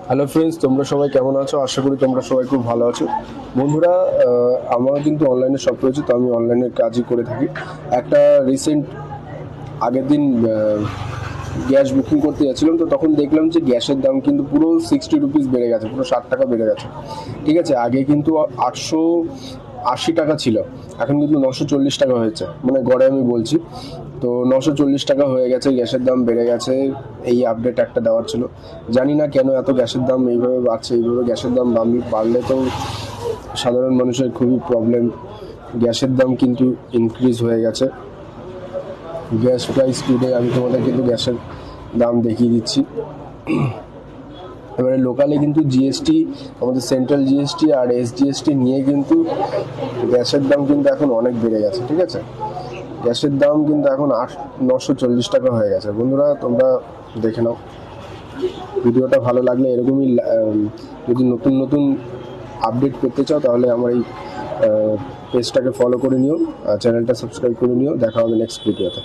Hello friends, তোমরা সবাই কেমন আছো? আশা করি তোমরা সবাই খুব ভালো আছো। বন্ধুরা, আমার কিন্তু অনলাইনে শপ রয়েছে, তো আমি অনলাইনের কাজই করে থাকি। একটা রিসেন্ট আগের দিন গ্যাস বুকিং করতে যাচ্ছিলাম, তো তখন দেখলাম যে গ্যাসের দাম কিন্তু পুরো 60 রুপিস বেড়ে গেছে, পুরো 60 টাকা বেড়ে গেছে। ঠিক আছে, আগে কিন্তু 880 টাকা ছিল, এখন কিন্তু 940 টাকা হয়েছে, মানে গড়ে আমি বলছি। তো 940 টাকা হয়ে গেছে, গ্যাসের দাম বেড়ে গেছে। এই আপডেট একটা দেওয়ার ছিল। জানি না কেন এত গ্যাসের দাম এইভাবে বাড়ছে। এইভাবে গ্যাসের দাম বাড়লে তো সাধারণ মানুষের খুবই প্রবলেম। গ্যাসের দাম কিন্তু ইনক্রিজ হয়ে গেছে। গ্যাস প্রাইস টুডে আমি তোমাদের কিন্তু গ্যাসের দাম দেখিয়ে দিচ্ছি। এবারে লোকালে কিন্তু জিএসটি, আমাদের সেন্ট্রাল জিএসটি আর এসজিএসটি নিয়ে কিন্তু গ্যাসের দাম কিন্তু এখন অনেক বেড়ে গেছে। ঠিক আছে, গ্যাসের দাম কিন্তু এখন 940 টাকা হয়ে গেছে। বন্ধুরা, তোমরা দেখে নাও। ভিডিওটা ভালো লাগলে এরকমই যদি নতুন নতুন আপডেট পেতে চাও তাহলে আমার এই পেজটাকে ফলো করে নিও, চ্যানেলটা সাবস্ক্রাইব করে নিও। দেখা হবে নেক্সট ভিডিওতে।